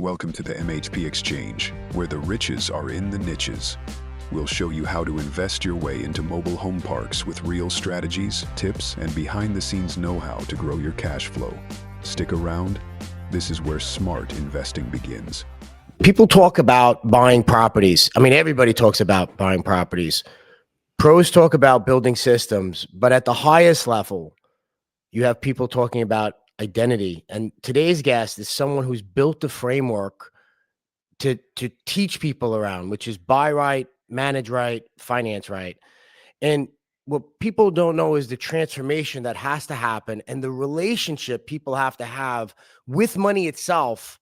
Welcome to the MHP Exchange, where the riches are in the niches. We'll show you how to invest your way into mobile home parks with real strategies, tips, and behind-the-scenes know-how to grow your cash flow. Stick around. This is where smart investing begins. People talk about buying properties. I mean, everybody talks about buying properties. Pros talk about building systems, but at the highest level, you have people talking about identity. And today's guest is someone who's built the framework to teach people around, which is buy right, manage right, finance right. And what people don't know is the transformation that has to happen and the relationship people have to have with money itself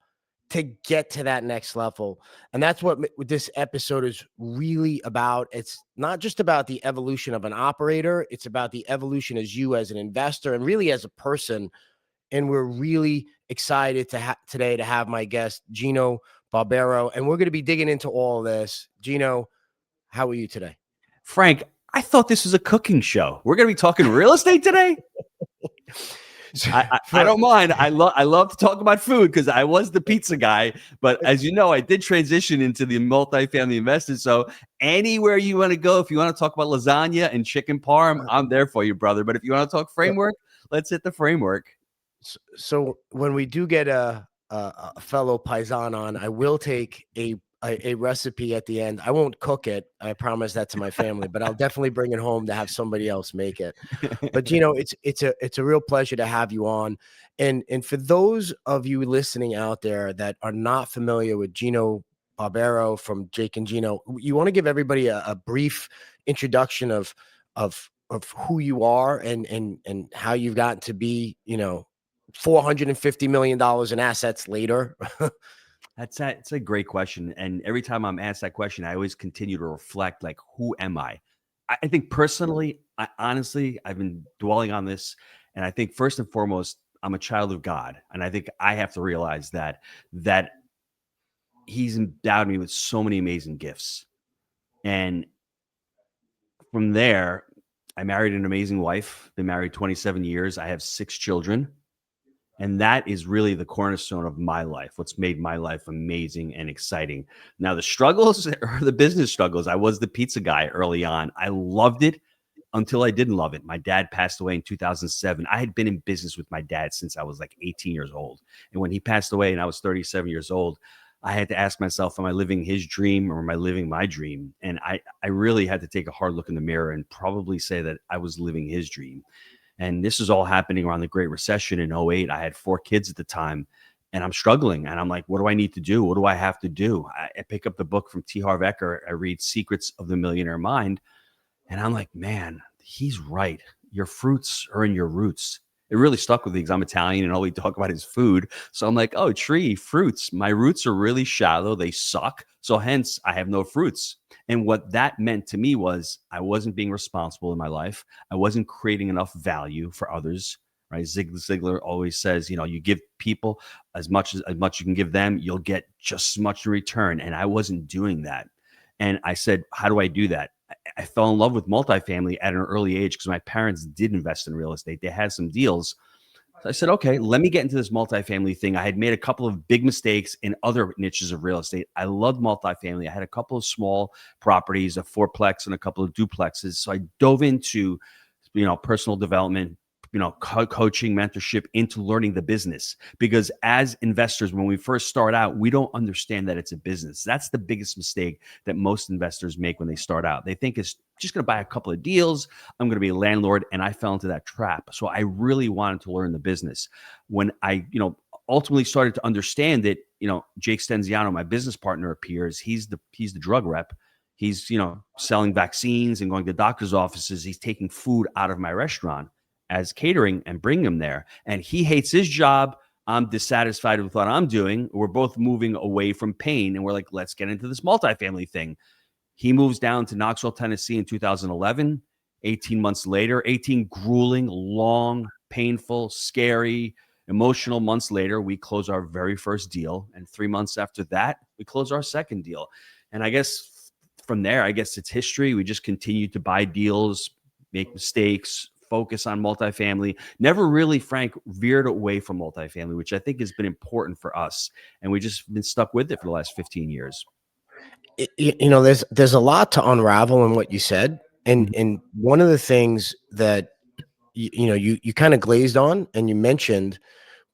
to get to that next level. And that's what this episode is really about. It's not just about the evolution of an operator. It's about the evolution as you as an investor and really as a person. And we're really excited to today to have my guest, Gino Barbaro. And we're going to be digging into all of this. Gino, how are you today? Frank, I thought this was a cooking show. We're going to be talking real estate today. I don't mind. I love to talk about food because I was the pizza guy. But as you know, I did transition into the multifamily investors. So anywhere you want to go, if you want to talk about lasagna and chicken parm, I'm there for you, brother. But if you want to talk framework, let's hit the framework. So when we do get a fellow paisan on, I will take a recipe at the end. I won't cook it. I promise that to my family, but I'll definitely bring it home to have somebody else make it. But Gino, it's a real pleasure to have you on. And for those of you listening out there that are not familiar with Gino Barbaro from Jake and Gino, you want to give everybody a brief introduction of who you are and how you've gotten to be, $450 million in assets later. It's a great question. And every time I'm asked that question, I always continue to reflect, like, who am I? I think personally, I've been dwelling on this. And I think first and foremost, I'm a child of God. And I think I have to realize that he's endowed me with so many amazing gifts. And from there, I married an amazing wife, been married 27 years. I have 6 children. And that is really the cornerstone of my life, what's made my life amazing and exciting. Now, the struggles are the business struggles. I was the pizza guy early on. I loved it until I didn't love it. My dad passed away in 2007. I had been in business with my dad since I was like 18 years old. And when he passed away and I was 37 years old, I had to ask myself, am I living his dream or am I living my dream? And I really had to take a hard look in the mirror and probably say that I was living his dream. And this is all happening around the Great Recession in 2008. I had 4 kids at the time and I'm struggling. And I'm like, what do I need to do? What do I have to do? I pick up the book from T. Harv Eker. I read Secrets of the Millionaire Mind. And I'm like, man, he's right. Your fruits are in your roots. It really stuck with me because I'm Italian and all we talk about is food. So I'm like, oh, tree, fruits. My roots are really shallow. They suck. So hence, I have no fruits. And what that meant to me was I wasn't being responsible in my life. I wasn't creating enough value for others, right? Zig Ziglar always says, you give people as much you can give them, you'll get just as much in return. And I wasn't doing that. And I said, how do I do that? I fell in love with multifamily at an early age because my parents did invest in real estate. They had some deals. So I said, okay, let me get into this multifamily thing. I had made a couple of big mistakes in other niches of real estate. I loved multifamily. I had a couple of small properties, a 4-plex and a couple of duplexes. So I dove into, personal development, coaching, mentorship, into learning the business. Because as investors, when we first start out, we don't understand that it's a business. That's the biggest mistake that most investors make when they start out. They think it's just going to buy a couple of deals. I'm going to be a landlord. And I fell into that trap. So I really wanted to learn the business. When I, ultimately started to understand it, Jake Stenziano, my business partner, appears. He's the drug rep. He's, selling vaccines and going to doctor's offices. He's taking food out of my restaurant as catering and bring him there. And he hates his job. I'm dissatisfied with what I'm doing. We're both moving away from pain. And we're like, let's get into this multifamily thing. He moves down to Knoxville, Tennessee in 2011. 18 months later, 18 grueling, long, painful, scary, emotional months later, we close our very first deal. And 3 months after that, we close our second deal. And I guess from there, it's history. We just continue to buy deals, make mistakes, focus on multifamily. Never really, Frank, veered away from multifamily, which I think has been important for us. And we just been stuck with it for the last 15 years. You know, there's a lot to unravel in what you said, and Mhm. one of the things that you kind of glazed on and you mentioned,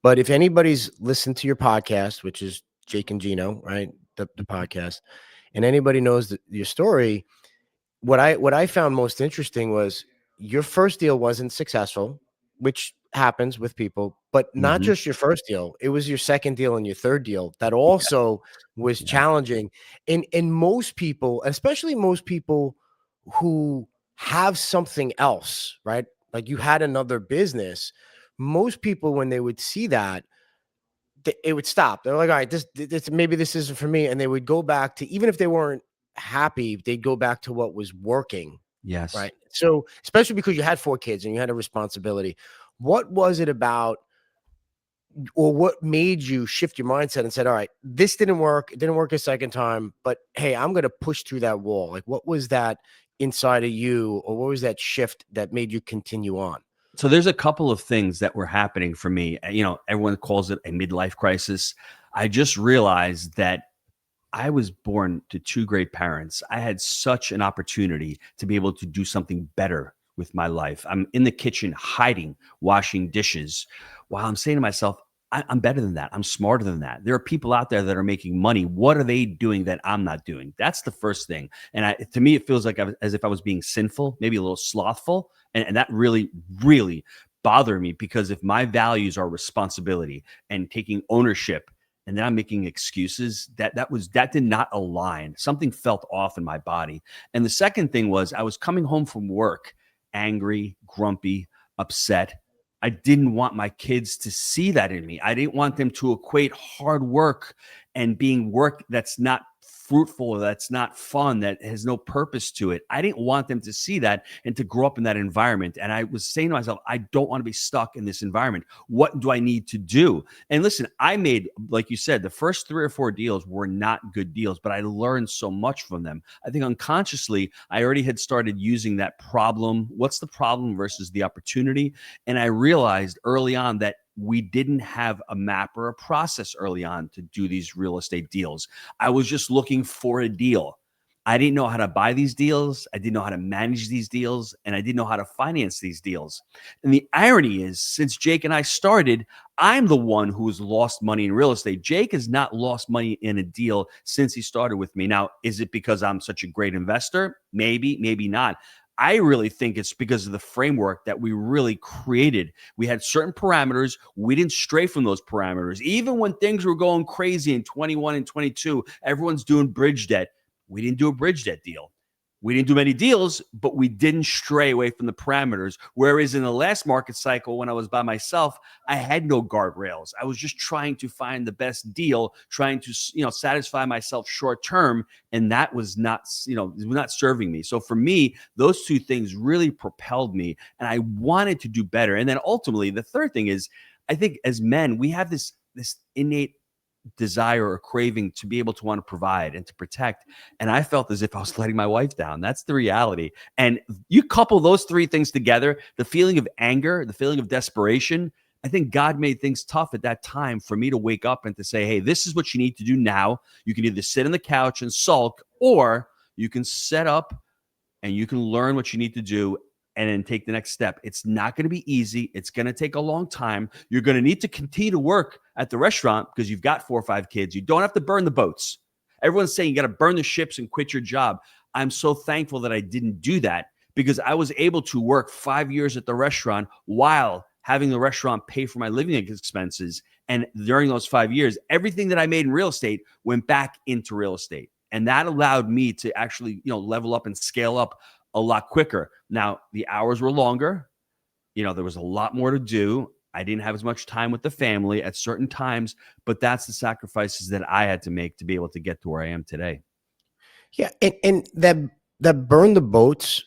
but if anybody's listened to your podcast, which is Jake and Gino, right, the podcast, and anybody knows your story, what I found most interesting was your first deal wasn't successful, which happens with people, but not Mhm. just your first deal. It was your second deal and your third deal that Yeah. also was Yeah. challenging. And most people, especially most people who have something else, right? Like you had another business. Most people, when they would see that, it would stop. They're like, all right, this maybe this isn't for me. And they would go back to, even if they weren't happy, they'd go back to what was working. Yes. Right. So, especially because you had 4 kids and you had a responsibility, what was it about, or what made you shift your mindset and said, all right, this didn't work. It didn't work a second time, but hey, I'm going to push through that wall. Like, what was that inside of you, or what was that shift that made you continue on? So there's a couple of things that were happening for me. Everyone calls it a midlife crisis. I just realized that I was born to 2 great parents. I had such an opportunity to be able to do something better with my life. I'm in the kitchen hiding, washing dishes, while I'm saying to myself, I'm better than that. I'm smarter than that. There are people out there that are making money. What are they doing that I'm not doing? That's the first thing. And to me, it feels like as if I was being sinful, maybe a little slothful. And that really, really bothered me, because if my values are responsibility and taking ownership, and then I'm making excuses, that did not align. Something felt off in my body. And the second thing was, I was coming home from work angry, grumpy, upset. I didn't want my kids to see that in me. I didn't want them to equate hard work and being work that's not fruitful, that's not fun, that has no purpose to it. I didn't want them to see that and to grow up in that environment. And I was saying to myself, I don't want to be stuck in this environment. What do I need to do? And listen, I made, like you said, the first 3 or 4 deals were not good deals, but I learned so much from them. I think unconsciously, I already had started using that problem. What's the problem versus the opportunity? And I realized early on that we didn't have a map or a process early on to do these real estate deals. I was just looking for a deal. I didn't know how to buy these deals. I didn't know how to manage these deals, and I didn't know how to finance these deals. And the irony is, since Jake and I started, I'm the one who has lost money in real estate. Jake has not lost money in a deal since he started with me. Now, is it because I'm such a great investor? Maybe, maybe not. I really think it's because of the framework that we really created. We had certain parameters. We didn't stray from those parameters. Even when things were going crazy in 21 and 22, everyone's doing bridge debt. We didn't do a bridge debt deal. We didn't do many deals, but we didn't stray away from the parameters. Whereas in the last market cycle, when I was by myself, I had no guardrails. I was just trying to find the best deal, trying to, satisfy myself short term, and that was not, not serving me. So for me, those 2 things really propelled me, and I wanted to do better. And then ultimately, the third thing is, I think as men, we have this innate desire or craving to be able to want to provide and to protect. And I felt as if I was letting my wife down. That's the reality. And you couple those 3 things together, the feeling of anger, the feeling of desperation. I think God made things tough at that time for me to wake up and to say, hey, this is what you need to do now. You can either sit on the couch and sulk, or you can set up and you can learn what you need to do and then take the next step. It's not going to be easy. It's going to take a long time. You're going to need to continue to work at the restaurant because you've got 4 or 5 kids. You don't have to burn the boats. Everyone's saying you got to burn the ships and quit your job. I'm so thankful that I didn't do that, because I was able to work 5 years at the restaurant while having the restaurant pay for my living expenses. And during those 5 years, everything that I made in real estate went back into real estate. And that allowed me to actually, level up and scale up a lot quicker. Now, the hours were longer. There was a lot more to do. I didn't have as much time with the family at certain times, but that's the sacrifices that I had to make to be able to get to where I am today. Yeah, and that burn the boats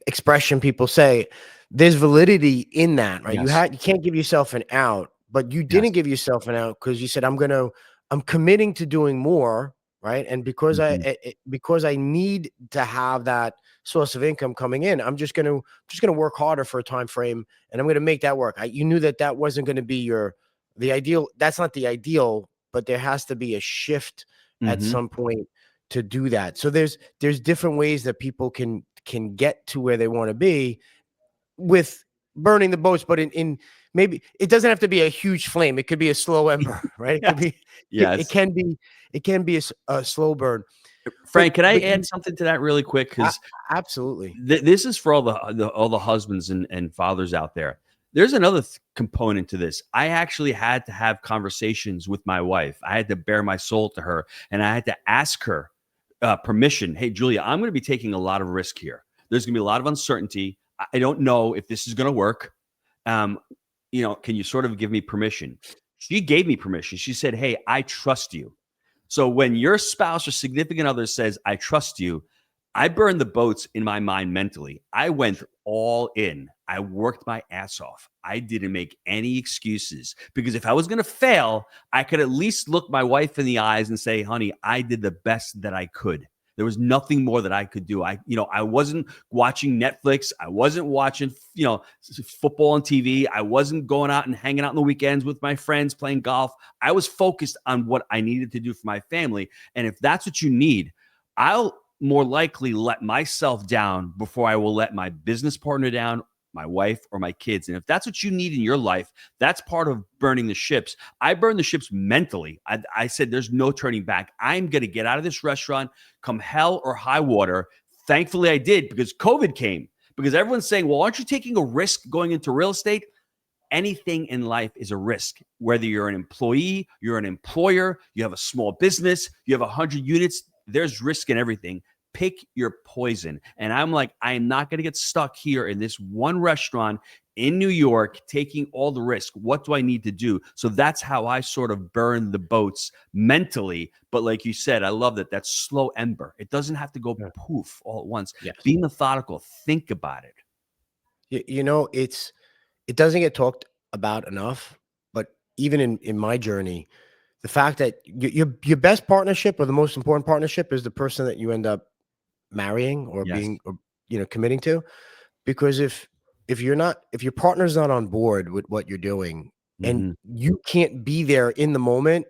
expression, people say, there's validity in that, right? Yes. You can't give yourself an out, but you Yes. didn't give yourself an out because you said, I'm committing to doing more, right? And because Mhm. because I need to have that source of income coming in, I'm just gonna work harder for a time frame, and I'm gonna make that work. You knew that that wasn't gonna be the ideal. That's not the ideal, but there has to be a shift at Mhm. some point to do that. So there's different ways that people can get to where they want to be with burning the boats, but in maybe it doesn't have to be a huge flame. It could be a slow ember, right? It could Yes. be it Yes. can be a slow burn. Frank, can I But add something to that really quick? a- Because absolutely. this is for all the husbands and fathers out there. There's another component to this. I actually had to have conversations with my wife. I had to bare my soul to her, and I had to ask her permission. Hey, Julia, I'm going to be taking a lot of risk here. There's going to be a lot of uncertainty. I don't know if this is going to work. Um, can you sort of give me permission? She gave me permission. She said, "Hey, I trust you." So when your spouse or significant other says, "I trust you," I burned the boats in my mind mentally. I went all in. I worked my ass off. I didn't make any excuses because if I was going to fail, I could at least look my wife in the eyes and say, "Honey, I did the best that I could." There was nothing more that I could do. I wasn't watching Netflix. I wasn't watching, football on TV. I wasn't going out and hanging out on the weekends with my friends playing golf. I was focused on what I needed to do for my family. And if that's what you need, I'll more likely let myself down before I will let my business partner down, my wife, or my kids. And if that's what you need in your life, that's part of burning the ships. I burned the ships mentally. I said, there's no turning back. I'm going to get out of this restaurant come hell or high water. Thankfully, I did because COVID came. Because everyone's saying, well, aren't you taking a risk going into real estate? Anything in life is a risk, whether you're an employee, you're an employer, you have a small business, you have 100 units, there's risk in everything. Pick your poison. And I'm like, I am not going to get stuck here in this one restaurant in New York taking all the risk. What do I need to do? So that's how I sort of burn the boats mentally. But like you said, I love that slow ember. It doesn't have to go Yeah. poof all at once. Yes. Be methodical. Think about it. It doesn't get talked about enough, but even in my journey, the fact that your best partnership or the most important partnership is the person that you end up marrying or Yes. being or committing to. Because if your partner's not on board with what you're doing and Mhm. you can't be there in the moment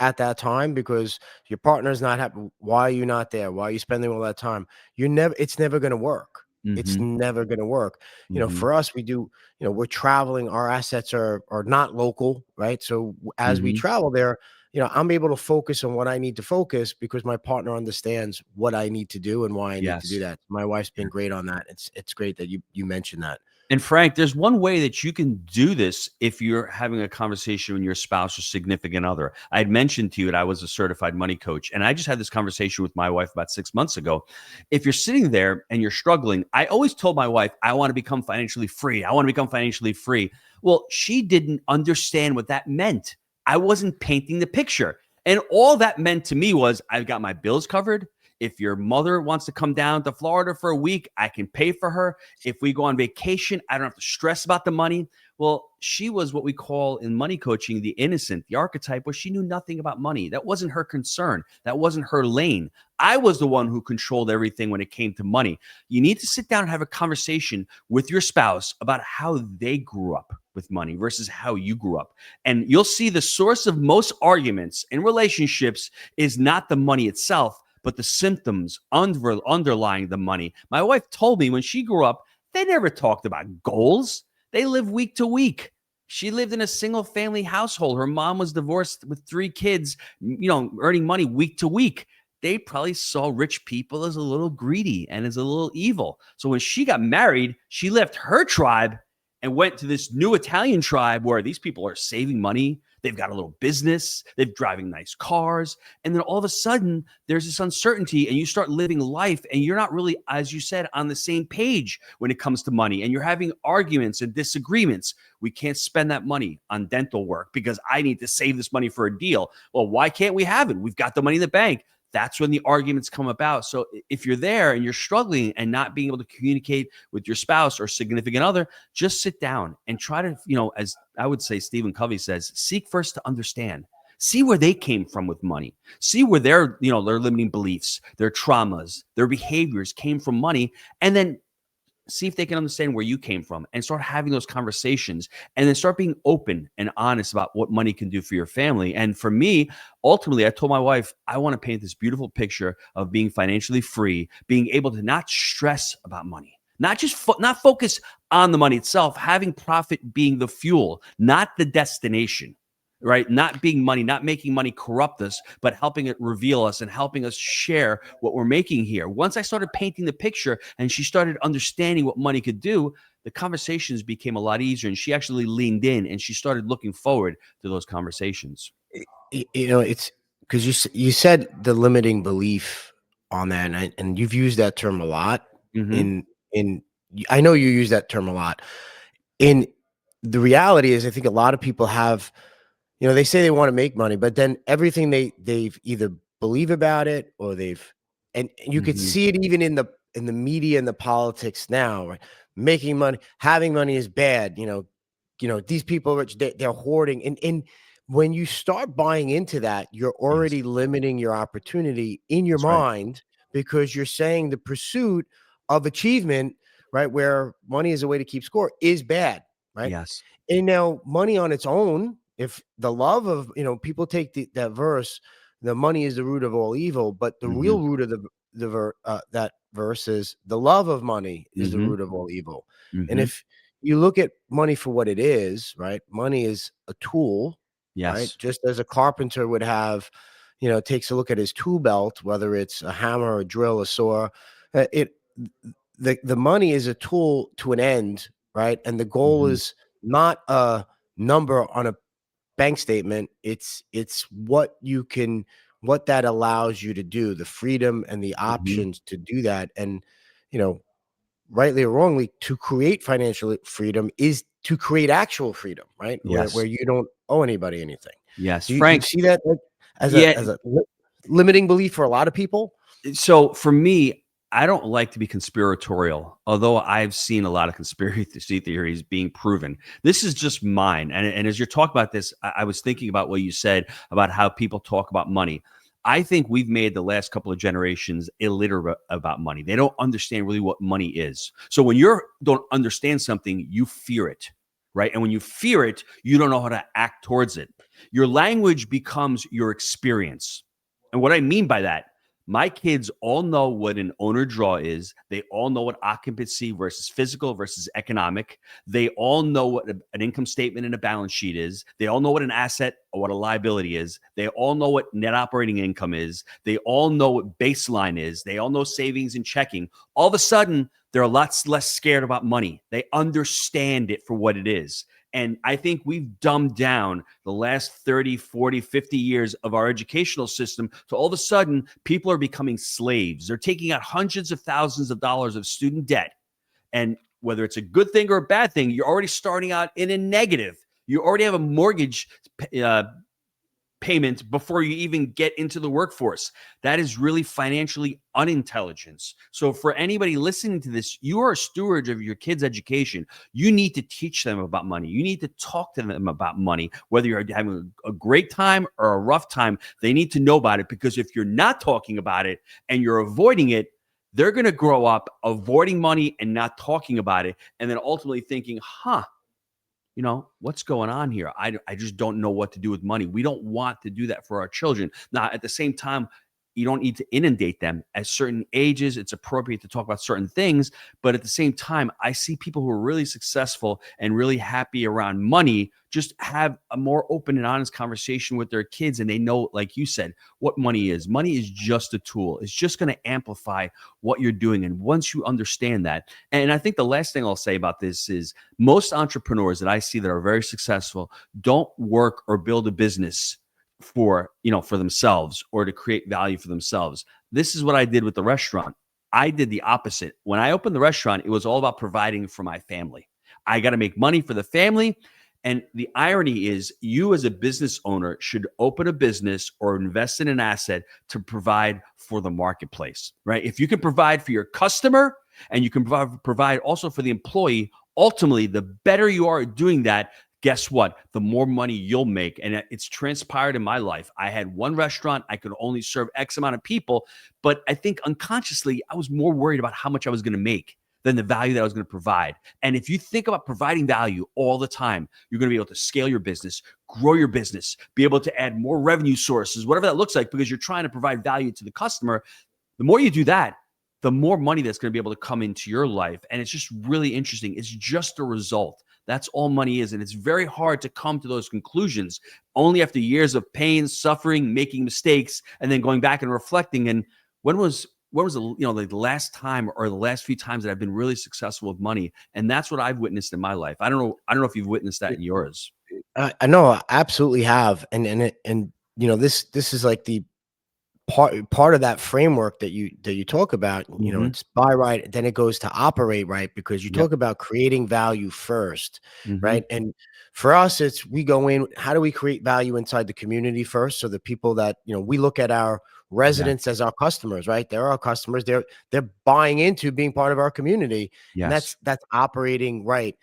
at that time because your partner's not happy. Why are you not there? Why are you spending all that time? It's never going to work. It's Mhm. never going to work. Mhm. For us, we do, we're traveling, our assets are not local, right? So as we Mhm. travel there, I'm able to focus on what I need to focus because my partner understands what I need to do and why I need to do Yes. that. My wife's Yeah. been great on that. It's great that you mentioned that. And Frank, there's one way that you can do this if you're having a conversation with your spouse or significant other. I had mentioned to you that I was a certified money coach, and I just had this conversation with my wife about 6 months ago. If you're sitting there and you're struggling, I always told my wife, I want to become financially free. I want to become financially free. Well, she didn't understand what that meant. I wasn't painting the picture. And all that meant to me was I've got my bills covered. If your mother wants to come down to Florida for a week, I can pay for her. If we go on vacation, I don't have to stress about the money. Well, she was what we call in money coaching the innocent, the archetype where she knew nothing about money. That wasn't her concern. That wasn't her lane. I was the one who controlled everything when it came to money. You need to sit down and have a conversation with your spouse about how they grew up with money versus how you grew up. And you'll see the source of most arguments in relationships is not the money itself, but the symptoms underlying the money. My wife told me when she grew up, they never talked about goals. They lived week to week. She lived in a single family household. Her mom was divorced with 3 kids, earning money week to week. They probably saw rich people as a little greedy and as a little evil. So when she got married, she left her tribe and went to this new Italian tribe where these people are saving money. They've got a little business. They're driving nice cars. And then all of a sudden, there's this uncertainty and you start living life and you're not really, as you said, on the same page when it comes to money. And you're having arguments and disagreements. We can't spend that money on dental work because I need to save this money for a deal. Well, why can't we have it? We've got the money in the bank. That's when the arguments come about. So if you're there and you're struggling and not being able to communicate with your spouse or significant other, just sit down and try to, as I would say, Stephen Covey says, seek first to understand. See where they came from with money. See where their limiting beliefs, their traumas, their behaviors came from money, and then see if they can understand where you came from and start having those conversations, and then start being open and honest about what money can do for your family. And for me, ultimately, I told my wife, I want to paint this beautiful picture of being financially free, being able to not stress about money, not focus on the money itself, having profit being the fuel, not the destination. Right? Not being money, not making money corrupt us, but helping it reveal us and helping us share what we're making here. Once I started painting the picture and she started understanding what money could do, the conversations became a lot easier. And she actually leaned in and she started looking forward to those conversations. It's because you said the limiting belief on that, and you've used that term a lot. Mm-hmm. In I know you use that term a lot. In the reality is, I think a lot of people have, they say they want to make money, but then everything they've either believe about it, or and you could Mm-hmm. see it even in the media and the politics now, right? Making money, having money is bad. These people are rich, they're hoarding. And when you start buying into that, you're Yes, already limiting your opportunity in your that's right. mind, because you're saying the pursuit of achievement, right, where money is a way to keep score, is bad, right? Yes. And now money on its own, if the love of, people take that verse, the money is the root of all evil, but the Mm-hmm. real root of that verse is the love of money is the Mm-hmm. root of all evil. And Mm-hmm. if you look at money for what it is, right? Money is a tool, right? Yes. Just as a carpenter would have, takes a look at his tool belt, whether it's a hammer, a drill, a saw, it the money is a tool to an end, right? And the goal Mm-hmm. is not a number on a bank statement. It's what that allows you to do, the freedom and the Mm-hmm. options to do that. And, you know, rightly or wrongly, to create financial freedom is to create actual freedom, right? Where Yes. you don't owe anybody anything. Yes. Do you Frank. see that, like, as Yeah. a limiting belief for a lot of people? So for me, I don't like to be conspiratorial, although I've seen a lot of conspiracy theories being proven. This is just mine. And as you're talking about this, I was thinking about what you said about how people talk about money. I think we've made the last couple of generations illiterate about money. They don't understand really what money is. So when you don't understand something, you fear it, right? And when you fear it, you don't know how to act towards it. Your language becomes your experience. And what I mean by that, my kids all know what an owner draw is. They all know what occupancy versus physical versus economic. They all know what an income statement and a balance sheet is. They all know what an asset or what a liability is. They all know what net operating income is. They all know what baseline is. They all know savings and checking. All of a sudden, they're a lot less scared about money. They understand it for what it is. And I think we've dumbed down the last 30, 40, 50 years of our educational system to all of a sudden people are becoming slaves. They're taking out hundreds of thousands of dollars of student debt. And whether it's a good thing or a bad thing, you're already starting out in a negative. You already have a mortgage payment before you even get into the workforce. That is really financially unintelligence. So for anybody listening to this, you are a steward of your kids' education. You need to teach them about money. You need to talk to them about money, whether you're having a great time or a rough time. They need to know about it, because if you're not talking about it and you're avoiding it, they're going to grow up avoiding money and not talking about it, and then ultimately thinking, what's going on here? I just don't know what to do with money. We don't want to do that for our children. Now, at the same time, you don't need to inundate them. At certain ages, it's appropriate to talk about certain things. But at the same time, I see people who are really successful and really happy around money just have a more open and honest conversation with their kids. And they know, like you said, what money is. Money is just a tool. It's just going to amplify what you're doing. And once you understand that, and I think the last thing I'll say about this is most entrepreneurs that I see that are very successful don't work or build a business for themselves or to create value for themselves. This is what I did with the restaurant. I did the opposite. When I opened the restaurant, it was all about providing for my family. I got to make money for the family. And the irony is, you as a business owner should open a business or invest in an asset to provide for the marketplace, right? If you can provide for your customer and you can provide also for the employee, ultimately, the better you are at doing that, guess what? The more money you'll make. And it's transpired in my life. I had one restaurant. I could only serve X amount of people. But I think unconsciously, I was more worried about how much I was going to make than the value that I was going to provide. And if you think about providing value all the time, you're going to be able to scale your business, grow your business, be able to add more revenue sources, whatever that looks like, because you're trying to provide value to the customer. The more you do that, the more money that's going to be able to come into your life. And it's just really interesting. It's just a result. That's all money is. And it's very hard to come to those conclusions only after years of pain, suffering, making mistakes, and then going back and reflecting. And when was the last time or the last few times that I've been really successful with money? And that's what I've witnessed in my life. I don't know if you've witnessed that in yours. I know I absolutely have. And this is like the part of that framework that you talk about. It's buy right, then it goes to operate right, because you talk about creating value first, right? And for us, it's we go in, how do we create value inside the community first? So the people that, we look at our residents as our customers, right? They're our customers. They're buying into being part of our community. And that's operating right.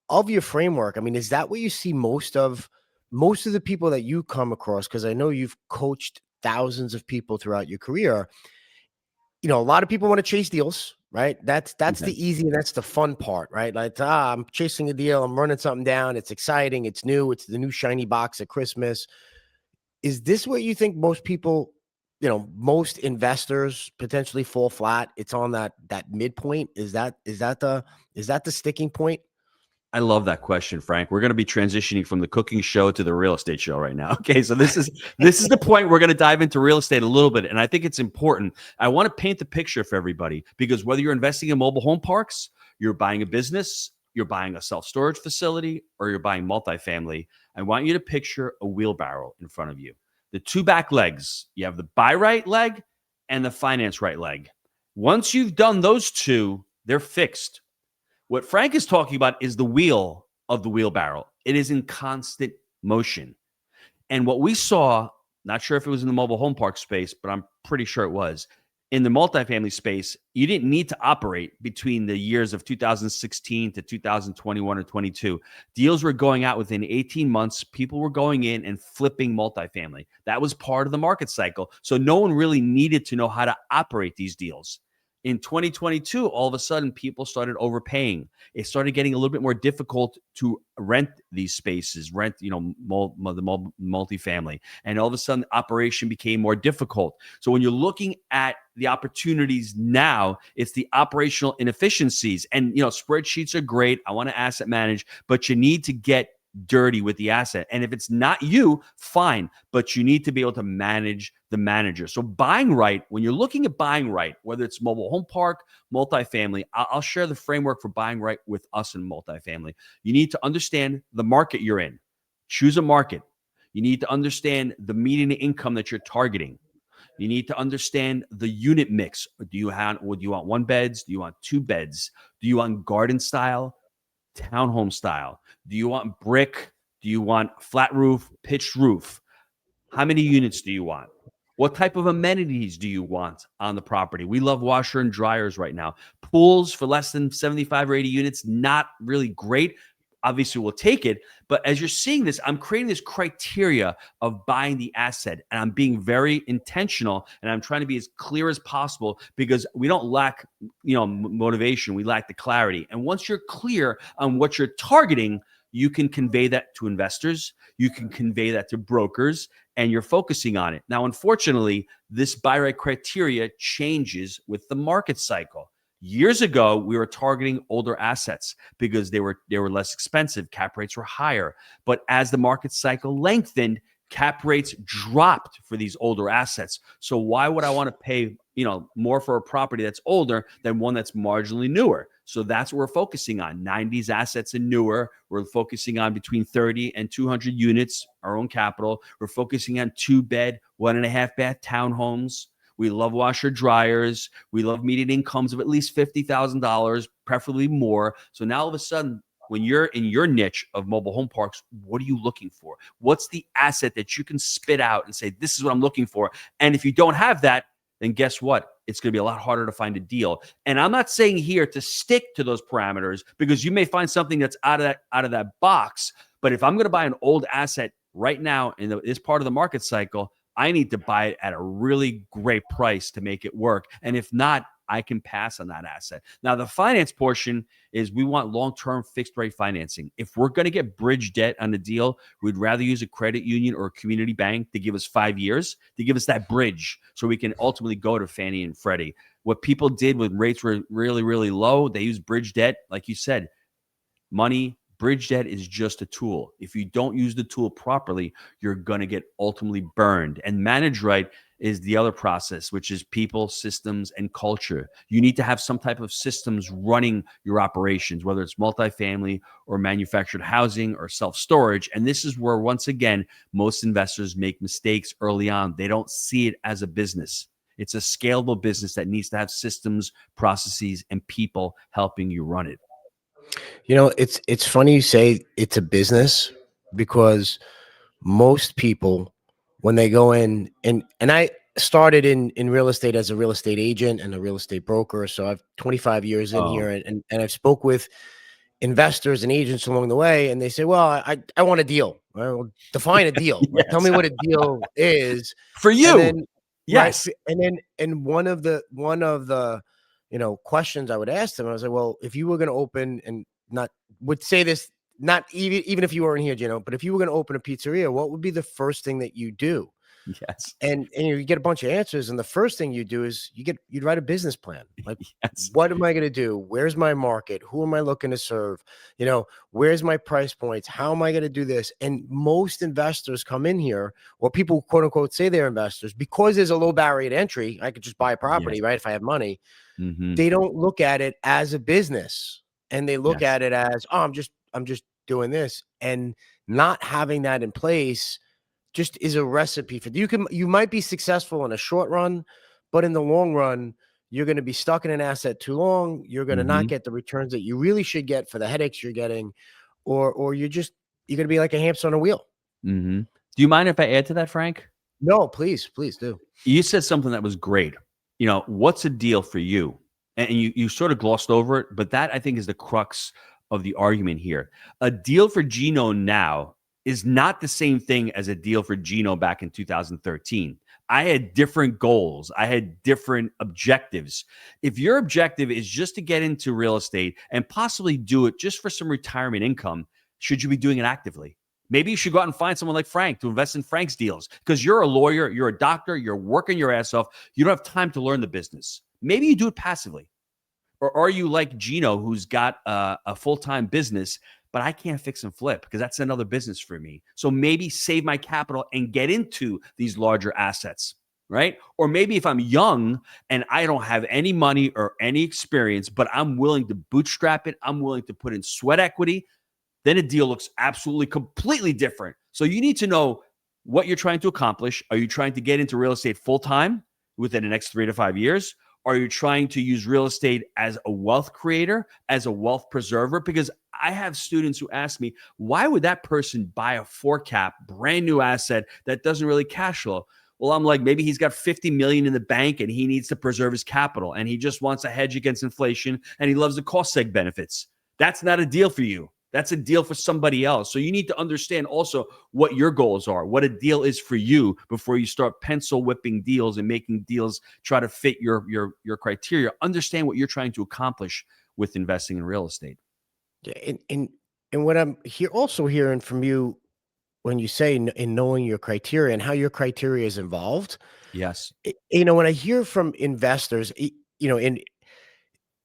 Of your framework, I mean, is that what you see most of the people that you come across? Because I know you've coached thousands of people throughout your career. A lot of people want to chase deals, right? That's the easy, and that's the fun part, right? Like, I'm chasing a deal, I'm running something down, it's exciting, it's new, it's the new shiny box at Christmas. Is this what you think most people, most investors potentially fall flat? It's on that midpoint. Is that the sticking point? I love that question, Frank. We're going to be transitioning from the cooking show to the real estate show right now. Okay, so this is the point. We're going to dive into real estate a little bit, and I think it's important. I want to paint the picture for everybody, because whether you're investing in mobile home parks, you're buying a business, you're buying a self-storage facility, or you're buying multifamily, I want you to picture a wheelbarrow in front of you. The two back legs, you have the buy right leg and the finance right leg. Once you've done those two, they're fixed. What Frank is talking about is the wheel of the wheelbarrow. It is in constant motion. And what we saw, not sure if it was in the mobile home park space, but I'm pretty sure it was, in the multifamily space, you didn't need to operate between the years of 2016 to 2021 or 22. Deals were going out within 18 months. People were going in and flipping multifamily. That was part of the market cycle. So no one really needed to know how to operate these deals. In 2022, all of a sudden, people started overpaying. It started getting a little bit more difficult to rent these spaces, the multifamily. And all of a sudden, operation became more difficult. So when you're looking at the opportunities now, it's the operational inefficiencies. And, spreadsheets are great. I want to asset manage, but you need to get dirty with the asset. And if it's not you, fine, but you need to be able to manage the manager. So buying right, when you're looking at buying right, whether it's mobile home park, multifamily, I'll share the framework for buying right with us in multifamily. You need to understand the market you're in. Choose a market. You need to understand the median income that you're targeting. You need to understand the unit mix. Do you want one beds? Do you want two beds? Do you want garden style? Townhome style? Do you want brick? Do you want flat roof, pitched roof? How many units do you want? What type of amenities do you want on the property? We love washer and dryers right now. Pools for less than 75 or 80 units, not really great. Obviously, we'll take it. But as you're seeing this, I'm creating this criteria of buying the asset. And I'm being very intentional. And I'm trying to be as clear as possible, because we don't lack, motivation. We lack the clarity. And once you're clear on what you're targeting, you can convey that to investors. You can convey that to brokers, and you're focusing on it. Now, unfortunately, this buy right criteria changes with the market cycle. Years ago, we were targeting older assets because they were less expensive. Cap rates were higher. But as the market cycle lengthened, cap rates dropped for these older assets. So why would I want to pay, more for a property that's older than one that's marginally newer? So that's what we're focusing on. 90s assets and newer. We're focusing on between 30 and 200 units, our own capital. We're focusing on 2-bed, 1.5 bath townhomes. We love washer dryers. We love median incomes of at least $50,000, preferably more. So now all of a sudden, when you're in your niche of mobile home parks, what are you looking for? What's the asset that you can spit out and say, this is what I'm looking for? And if you don't have that, then guess what? It's going to be a lot harder to find a deal. And I'm not saying here to stick to those parameters, because you may find something that's out of that box. But if I'm going to buy an old asset right now in this part of the market cycle, I need to buy it at a really great price to make it work. And if not, I can pass on that asset. Now, the finance portion is we want long-term fixed rate financing. If we're going to get bridge debt on the deal, we'd rather use a credit union or a community bank to give us 5 years, to give us that bridge so we can ultimately go to Fannie and Freddie. What people did when rates were really, really low, they used bridge debt. Like you said, bridge debt is just a tool. If you don't use the tool properly, you're going to get ultimately burned. And manage right is the other process, which is people, systems, and culture. You need to have some type of systems running your operations, whether it's multifamily or manufactured housing or self-storage. And this is where, once again, most investors make mistakes early on. They don't see it as a business. It's a scalable business that needs to have systems, processes, and people helping you run it. It's funny you say it's a business, because most people, when they go in, and I started in real estate as a real estate agent and a real estate broker. So I've 25 years in here, and I've spoke with investors and agents along the way, and they say, well, I want a deal. Well, define a deal. Like, tell me what a deal is. For you. And then, yes. Right. And one of the questions I would ask them, I was like, well, if you were going to open, and not would say this, not even if you weren't here, Gino, but if you were going to open a pizzeria, what would be the first thing that you do? Yes. And you get a bunch of answers, and the first thing you do is you'd write a business plan. Like, yes. What am I going to do? Where's my market? Who am I looking to serve? Where's my price points? How am I going to do this? And most investors come in here, or people quote unquote say they're investors, because there's a low barrier to entry. I could just buy a property, Yes. right? If I have money, Mm-hmm. they don't look at it as a business, and they look Yes. at it as, oh, I'm just doing this, and not having that in place just is a recipe for you might be successful in a short run, but in the long run, you're going to be stuck in an asset too long. You're going to not Mm-hmm. get the returns that you really should get for the headaches you're getting, or you're going to be like a hamster on a wheel. Mm-hmm. Do you mind if I add to that, Frank? No, please do. You said something that was great. What's a deal for you? And you sort of glossed over it, but that, I think, is the crux of the argument here. A deal for Gino now is not the same thing as a deal for Gino back in 2013. I had different goals. I had different objectives. If your objective is just to get into real estate and possibly do it just for some retirement income, should you be doing it actively? Maybe you should go out and find someone like Frank to invest in Frank's deals, because you're a lawyer, you're a doctor, you're working your ass off. You don't have time to learn the business. Maybe you do it passively. Or are you like Gino, who's got a full-time business, but I can't fix and flip because that's another business for me. So maybe save my capital and get into these larger assets, right? Or maybe if I'm young and I don't have any money or any experience, but I'm willing to bootstrap it, I'm willing to put in sweat equity, then a deal looks absolutely completely different. So you need to know what you're trying to accomplish. Are you trying to get into real estate full-time within the next 3 to 5 years? Are you trying to use real estate as a wealth creator, as a wealth preserver? Because I have students who ask me, why would that person buy a 4-cap brand new asset that doesn't really cash flow? Well, I'm like, maybe he's got 50 million in the bank and he needs to preserve his capital, and he just wants a hedge against inflation, and he loves the cost seg benefits. That's not a deal for you. That's a deal for somebody else. So you need to understand also what your goals are, what a deal is for you before you start pencil whipping deals and making deals try to fit your criteria. Understand what you're trying to accomplish with investing in real estate. Yeah, and what I'm also hearing from you, when you say in knowing your criteria and how your criteria is involved. Yes. When I hear from investors, in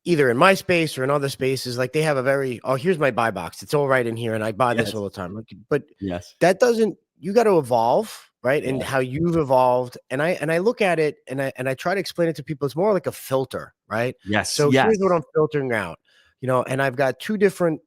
either in my space or in other spaces, like, they have a very, oh, here's my buy box. It's all right in here, and I buy this Yes. all the time. But Yes. that doesn't, you got to evolve, right? And Yes. how you've evolved. And I look at it, and I try to explain it to people. It's more like a filter, right? Yes. So Yes. here's what I'm filtering out. And I've got two different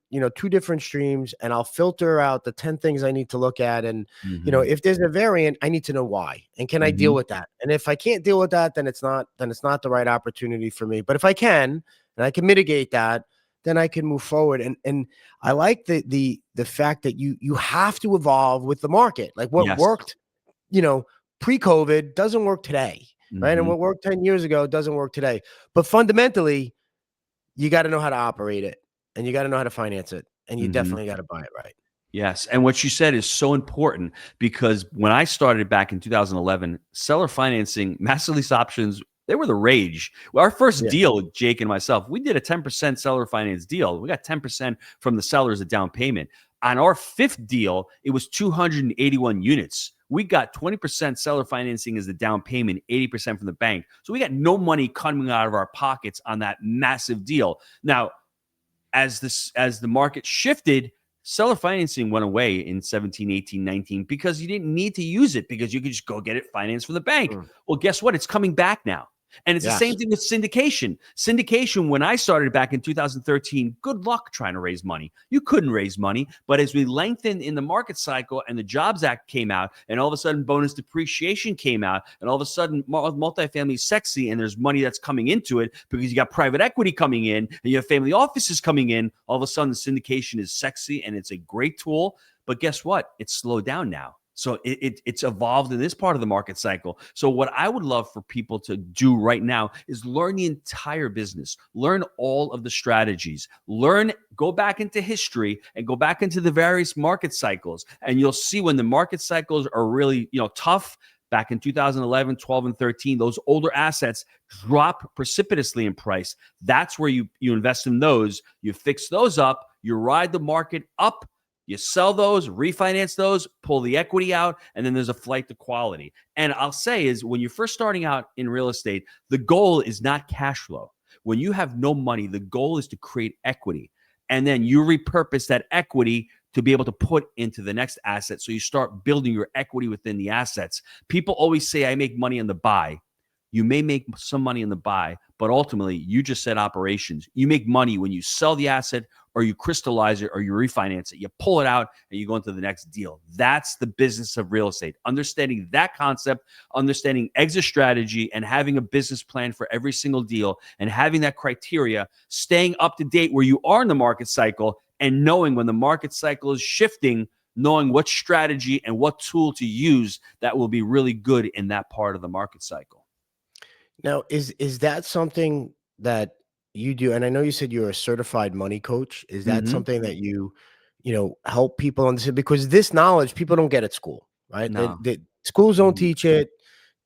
streams, and I'll filter out the 10 things I need to look at. And, if there's a variant, I need to know why, and can I deal with that? And if I can't deal with that, then it's not the right opportunity for me. But if I can, and I can mitigate that, then I can move forward. And I like the fact that you have to evolve with the market. Like, what worked, pre-COVID doesn't work today, right? And what worked 10 years ago doesn't work today. But fundamentally, you got to know how to operate it, and you got to know how to finance it, and you definitely got to buy it right. Yes. And what you said is so important because when I started back in 2011, seller financing, master lease options, they were the rage. Well, our first Yeah. deal with Jake and myself, we did a 10% seller finance deal. We got 10% from the seller as a down payment. On our fifth deal, it was 281 units. We got 20% seller financing as the down payment, 80% from the bank. So we got no money coming out of our pockets on that massive deal. Now, as the market shifted, seller financing went away in 17, 18, 19 because you didn't need to use it because you could just go get it financed from the bank. Mm. Well, guess what? It's coming back now. And it's the Yes. same thing with syndication. Syndication, when I started back in 2013, good luck trying to raise money. You couldn't raise money. But as we lengthened in the market cycle and the Jobs Act came out, and all of a sudden bonus depreciation came out, and all of a sudden multifamily is sexy and there's money that's coming into it because you got private equity coming in and you have family offices coming in, all of a sudden syndication is sexy and it's a great tool. But guess what? It's slowed down now. So it's evolved in this part of the market cycle. So what I would love for people to do right now is learn the entire business, learn all of the strategies, go back into history and go back into the various market cycles. And you'll see when the market cycles are really, tough. Back in 2011, 12, and 13, those older assets drop precipitously in price. That's where you invest in those. You fix those up. You ride the market up. You sell those, refinance those, pull the equity out, and then there's a flight to quality. And I'll say is when you're first starting out in real estate, the goal is not cash flow. When you have no money, the goal is to create equity. And then you repurpose that equity to be able to put into the next asset. So you start building your equity within the assets. People always say, I make money on the buy. You may make some money in the buy, but ultimately you just said operations. You make money when you sell the asset or you crystallize it or you refinance it. You pull it out and you go into the next deal. That's the business of real estate. Understanding that concept, understanding exit strategy, and having a business plan for every single deal and having that criteria, staying up to date where you are in the market cycle and knowing when the market cycle is shifting, knowing what strategy and what tool to use that will be really good in that part of the market cycle. Now, is that something that you do? And I know you said you're a certified money coach. Is that Mm-hmm. something that you help people understand? Because this knowledge people don't get at school, right? No. Schools don't Mhm. teach it,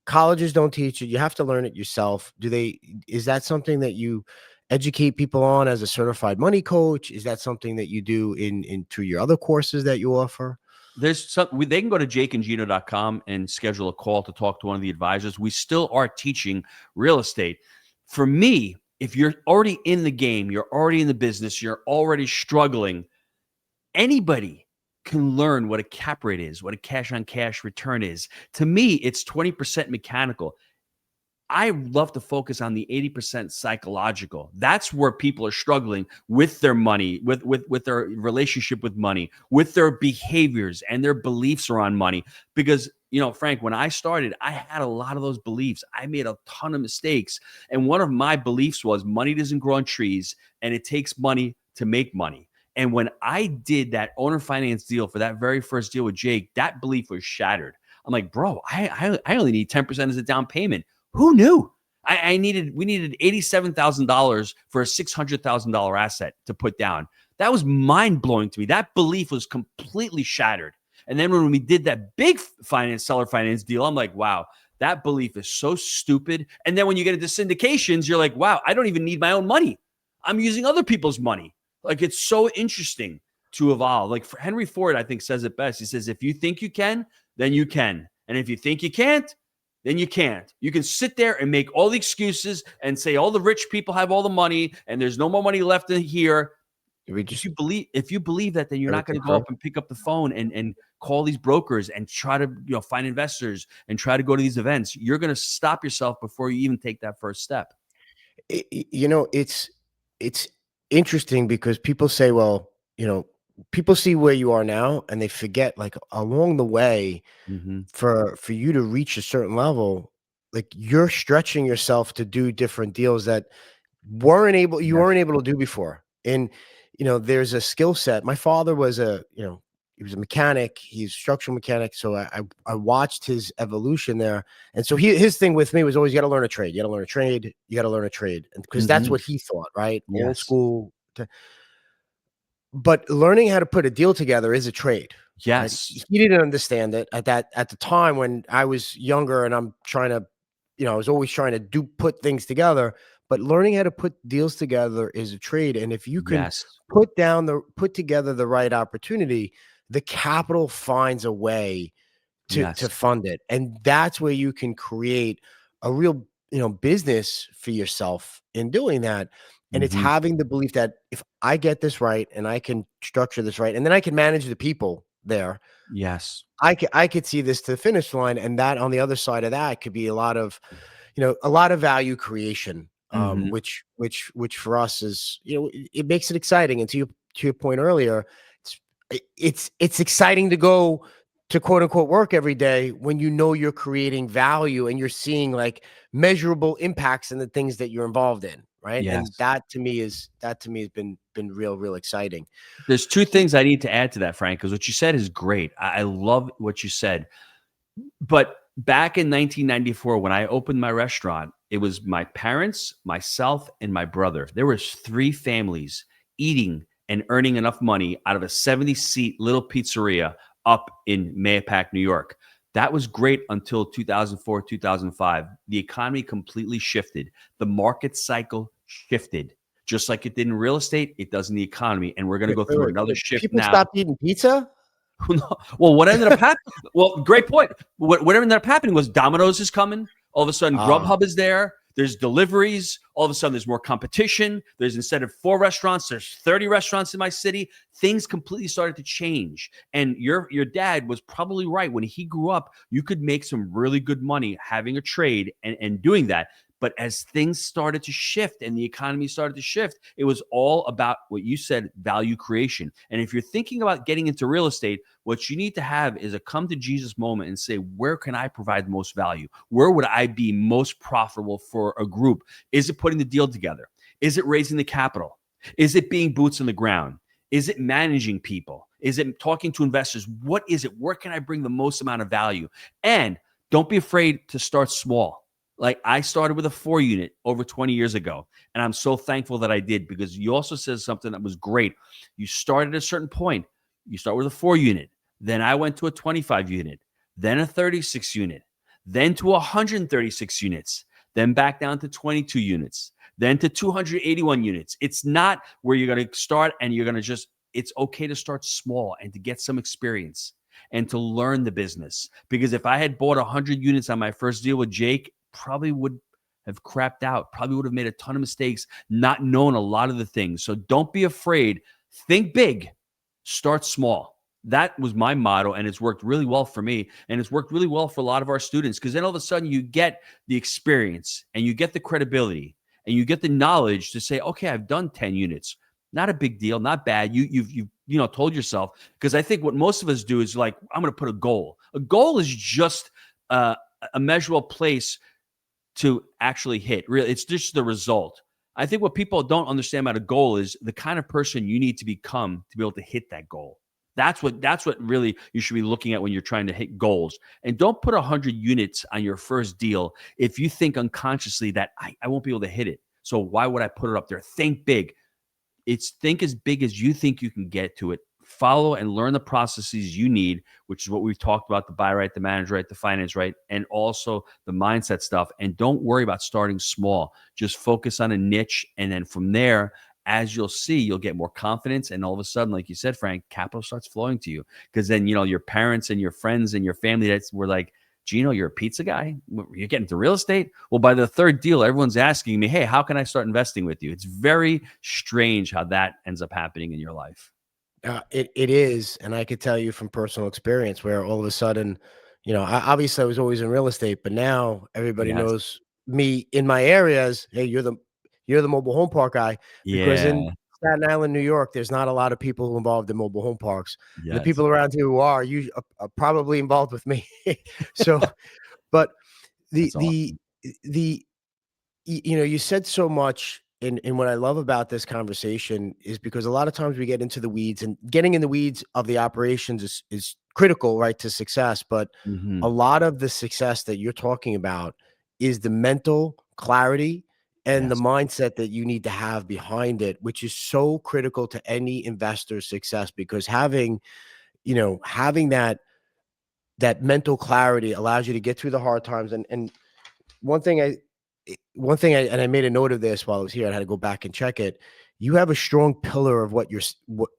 colleges don't teach it. You have to learn it yourself. Is that something that you educate people on as a certified money coach? Is that something that you do in through your other courses that you offer? They can go to jakeandgino.com and schedule a call to talk to one of the advisors. We still are teaching real estate. For me, if you're already in the game, you're already in the business, you're already struggling, anybody can learn what a cap rate is, what a cash on cash return is. To me, it's 20% mechanical. I love to focus on the 80% psychological. That's where people are struggling with their money, with their relationship with money, with their behaviors and their beliefs around money. Because, Frank, when I started, I had a lot of those beliefs. I made a ton of mistakes. And one of my beliefs was money doesn't grow on trees and it takes money to make money. And when I did that owner finance deal for that very first deal with Jake, that belief was shattered. I'm like, bro, I only need 10% as a down payment. Who knew? We needed $87,000 for a $600,000 asset to put down. That was mind blowing to me. That belief was completely shattered. And then when we did that big seller finance deal, I'm like, wow, that belief is so stupid. And then when you get into syndications, you're like, wow, I don't even need my own money. I'm using other people's money. Like, it's so interesting to evolve. Like Henry Ford, I think, says it best. He says, if you think you can, then you can. And if you think you can't, then you can't. You can sit there and make all the excuses and say all the rich people have all the money and there's no more money left in here. If you believe that, then you're not going to go up and pick up the phone and call these brokers and try to find investors and try to go to these events. You're going to stop yourself before you even take that first step. It's interesting because people say, well, people see where you are now and they forget, like, along the way, Mm-hmm. for you to reach a certain level, like, you're stretching yourself to do different deals that you weren't able to do before. And there's a skill set. My father was he was a mechanic. He's a structural mechanic. So I watched his evolution there. And so his thing with me was always, you got to learn a trade. You got to learn a trade. You got to learn a trade. And because that's what he thought, right? Old Yes. school. but learning how to put a deal together is a trade, right? Yes. He didn't understand it at the time when I was younger, and I'm trying to, I was always trying to put things together. But learning how to put deals together is a trade, and if you can Yes. put together the right opportunity, the capital finds a way to Yes. fund it, and that's where you can create a real business for yourself in doing that. And it's Hmm. having the belief that if I get this right and I can structure this right, and then I can manage the people there, Yes. I could see this to the finish line. And that on the other side of that could be a lot of value creation, Hmm. which for us is, it makes it exciting. And to your point earlier, it's exciting to go to quote unquote work every day when you're creating value and you're seeing like measurable impacts in the things that you're involved in, right? And Yes. that to me has been real exciting. There's two things I need to add to that, Frank, because what you said is great. I love what you said. But back in 1994, when I opened my restaurant, it was my parents, myself, and my brother. There was three families eating and earning enough money out of a 70-seat little pizzeria up in Mayapack, New York. That was great until 2004, 2005. The economy completely shifted. The market cycle shifted. Just like it did in real estate, it does in the economy. And we're going to go through another shift People now. stopped eating pizza. Well, what ended up happening? Well, great point. What ended up happening was Domino's is coming. All of a sudden, Ah, Grubhub is there. There's deliveries. All of a sudden, there's more competition. There's instead of 4 restaurants, there's 30 restaurants in my city. Things completely started to change. And your dad was probably right. When he grew up, you could make some really good money having a trade and doing that. But as things started to shift and the economy started to shift, it was all about what you said, value creation. And if you're thinking about getting into real estate, what you need to have is a come to Jesus moment and say, where can I provide the most value? Where would I be most profitable for a group? Is it putting the deal together? Is it raising the capital? Is it being boots on the ground? Is it managing people? Is it talking to investors? What is it? Where can I bring the most amount of value? And don't be afraid to start small. Like I started with a 4 unit over 20 years ago. And I'm so thankful that I did, because you also said something that was great. You start at a certain point. You start with a 4 unit. Then I went to a 25 unit, then a 36 unit, then to 136 units, then back down to 22 units, then to 281 units. It's not where you're going to start and you're going to just, it's okay to start small and to get some experience and to learn the business. Because if I had bought 100 units on my first deal with Jake, probably would have crapped out, probably would have made a ton of mistakes, not knowing a lot of the things. So don't be afraid. Think big, start small. That was my motto, and it's worked really well for me, and it's worked really well for a lot of our students, because then all of a sudden you get the experience and you get the credibility and you get the knowledge to say, okay, I've done 10 units. Not a big deal, not bad. You've told yourself, because I think what most of us do is like, I'm going to put a goal. A goal is just a measurable place to actually hit. Really, it's just the result. I think what people don't understand about a goal is the kind of person you need to become to be able to hit that goal. That's what really you should be looking at when you're trying to hit goals. And don't put 100 units on your first deal if you think unconsciously that I won't be able to hit it. So why would I put it up there? Think big. It's think as big as you think you can get to it. Follow and learn the processes you need, which is what we've talked about: the buy right, the manage right, the finance right, and also the mindset stuff. And don't worry about starting small. Just focus on a niche. And then from there, as you'll see, you'll get more confidence. And all of a sudden, like you said, Frank, capital starts flowing to you. Because then, your parents and your friends and your family were like, Gino, you're a pizza guy? You're getting into real estate? Well, by the third deal, everyone's asking me, hey, how can I start investing with you? It's very strange how that ends up happening in your life. It is, and I could tell you from personal experience where all of a sudden, obviously I was always in real estate, but now everybody Yes. knows me in my areas. Hey, you're the mobile home park guy, because Yeah. in Staten Island, New York, there's not a lot of people involved in mobile home parks. And the Yes. people around here who are, you are probably involved with me. So, but the That's the awesome. the you said so much, and what I love about this conversation is because a lot of times we get into the weeds, and getting in the weeds of the operations is critical, right, to success. But a Mhm. lot of the success that you're talking about is the mental clarity and the Yes. mindset that you need to have behind it, which is so critical to any investor's success, because having that mental clarity allows you to get through the hard times. And and I made a note of this while I was here. I had to go back and check it. You have a strong pillar of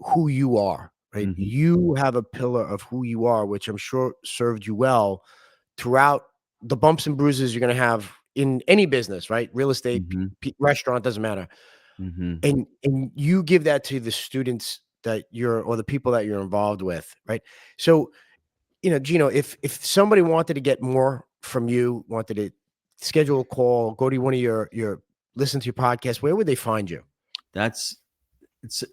who you are, right? Hmm. You have a pillar of who you are, which I'm sure served you well throughout the bumps and bruises you're going to have in any business, right? Real estate, Hmm. restaurant, doesn't matter. Hmm. And you give that to the students or the people that you're involved with, right? So, Gino, if somebody wanted to get more from you, wanted to schedule a call, go to one of your listen to your podcast, where would they find you? That's it's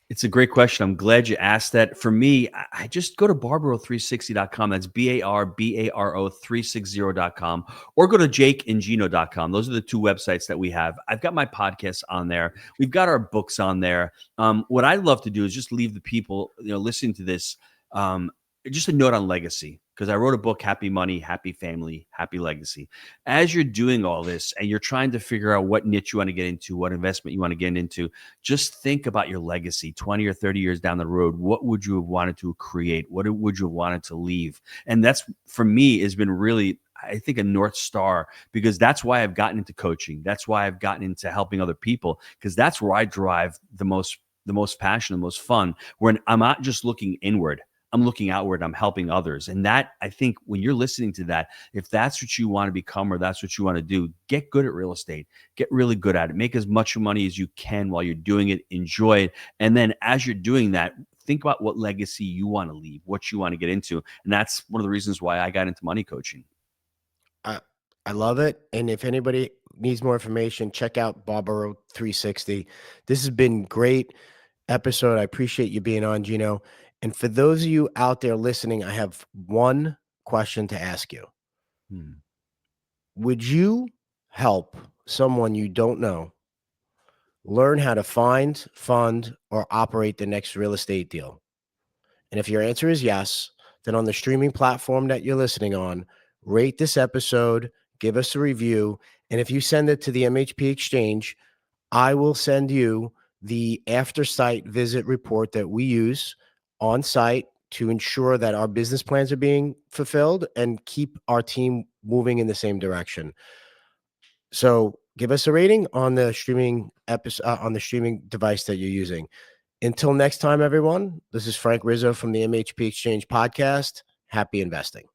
It's a great question. I'm glad you asked that. For me, I just go to barbaro360.com. That's BARBARO 360.com, or go to jakeandgino.com. Those are the two websites that we have. I've got my podcasts on there. We've got our books on there. What I love to do is just leave the people, listening to this, just a note on legacy, because I wrote a book, Happy Money, Happy Family, Happy Legacy. As you're doing all this and you're trying to figure out what niche you want to get into, what investment you want to get into, just think about your legacy 20 or 30 years down the road. What would you have wanted to create? What would you have wanted to leave? And that's, for me, has been really, I think, a North Star, because that's why I've gotten into coaching. That's why I've gotten into helping other people, because that's where I drive the most passion, the most fun, when I'm not just looking inward. I'm looking outward. I'm helping others. And that, I think, when you're listening to that, if that's what you want to become or that's what you want to do, get good at real estate. Get really good at it. Make as much money as you can while you're doing it. Enjoy it. And then as you're doing that, think about what legacy you want to leave, what you want to get into. And that's one of the reasons why I got into money coaching. I I love it. And if anybody needs more information, check out Barbaro 360. This has been great episode. I appreciate you being on, Gino. And for those of you out there listening, I have one question to ask you. Hmm. Would you help someone you don't know learn how to find, fund, or operate the next real estate deal? And if your answer is yes, then on the streaming platform that you're listening on, rate this episode, give us a review. And if you send it to the MHP Exchange, I will send you the after site visit report that we use on site to ensure that our business plans are being fulfilled and keep our team moving in the same direction. So give us a rating on the streaming episode on the streaming device that you're using. Until next time, everyone, this is Frank Rizzo from the MHP Exchange podcast. Happy investing.